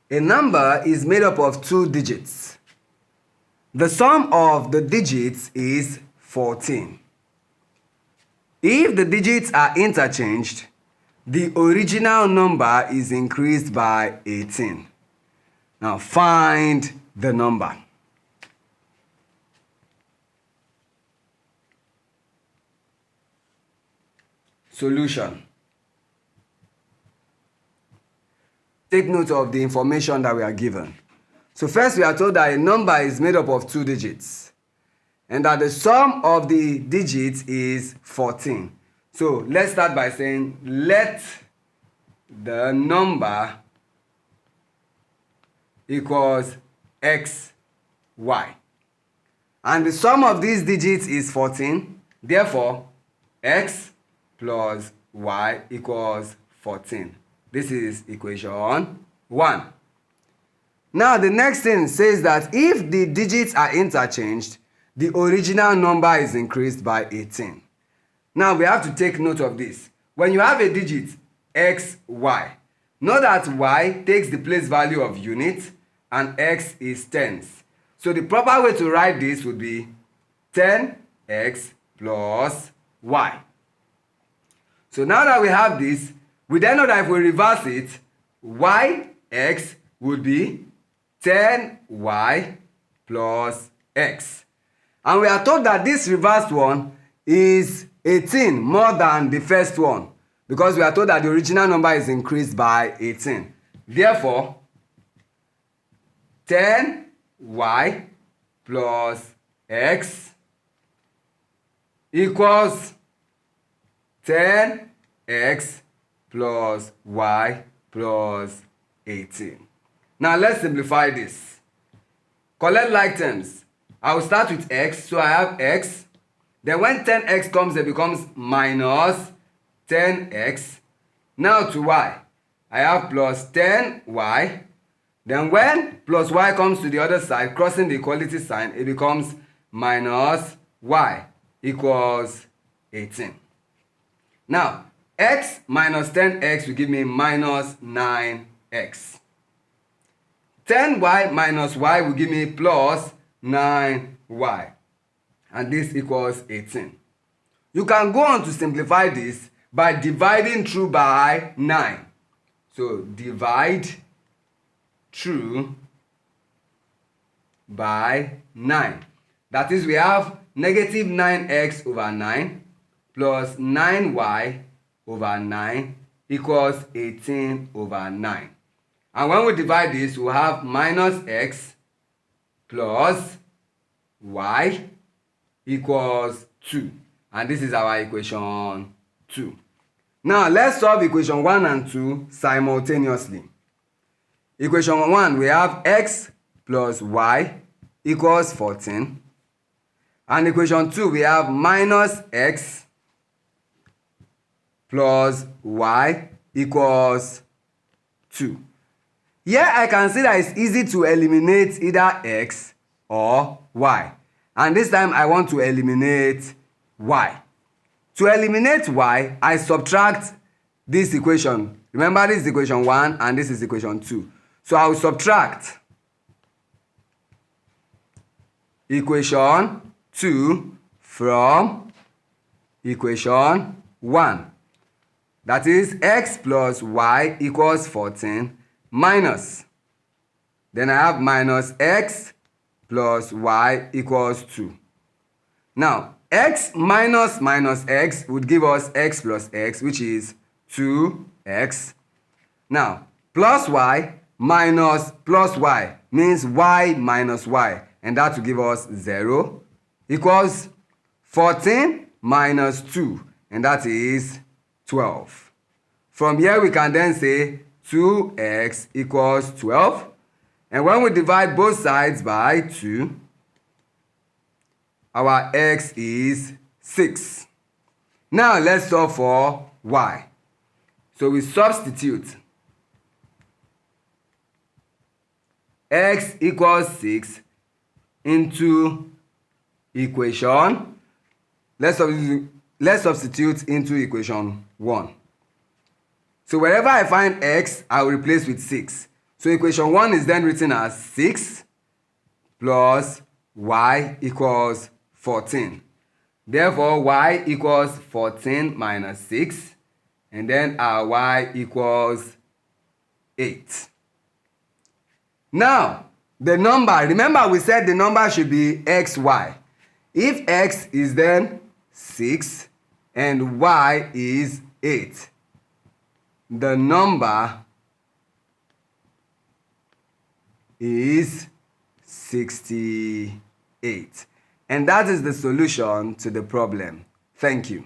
A number is made up of two digits. The sum of the digits is 14. If the digits are interchanged, the original number is increased by 18. Now find the number. Solution. Take note of the information that we are given. So first we are told that a number is made up of two digits and that the sum of the digits is 14. So let's start by saying let the number equals x, y. And the sum of these digits is 14. Therefore, x plus y equals 14. This is equation 1. Now the next thing says that if the digits are interchanged, the original number is increased by 18. Now we have to take note of this. When you have a digit x, y, know that y takes the place value of unit and x is tens. So the proper way to write this would be 10x plus y. So now that we have this, we then know that if we reverse it, yx would be 10y plus x. And we are told that this reversed one is 18 more than the first one because we are told that the original number is increased by 18. Therefore, 10y plus x equals 10x plus y plus 18. Now let's simplify this. Collect like terms. I will start with x, so I have x. Then when 10x comes, it becomes minus 10x. Now to y, I have plus 10y. Then when plus y comes to the other side, crossing the equality sign, it becomes minus y equals 18. Now, x minus 10x will give me minus 9x. 10y minus y will give me plus 9y. And this equals 18. You can go on to simplify this by dividing through by 9. So, divide through by 9. That is, we have negative 9x over 9 plus 9y over 9 equals 18 over 9. And when we divide this, we'll have minus x plus y equals 2. And this is our equation 2. Now, let's solve equation 1 and 2 simultaneously. Equation 1, we have x plus y equals 14. And equation 2, we have minus x plus y equals 2. Here I can see that it's easy to eliminate either x or y. And this time I want to eliminate y. To eliminate y, I subtract this equation. Remember, this is equation 1 and this is equation 2. So I will subtract equation 2 from equation 1. That is x plus y equals 14 minus. Then I have minus x plus y equals 2. Now, x minus minus x would give us x plus x, which is 2x. Now, plus y minus plus y means y minus y, and that will give us 0 equals 14 minus 2, and that is 12. From here we can then say 2x equals 12, and when we divide both sides by 2, our x is 6. Now let's solve for y. So we substitute x equals 6 into equation. Let's substitute into equation 1. So wherever I find x, I will replace with 6. So equation 1 is then written as 6 plus y equals 14. Therefore, y equals 14 minus 6, and then our y equals 8. Now, the number, remember we said the number should be xy. If x is then 6 and y is 8, the number is 68. And that is the solution to the problem. Thank you.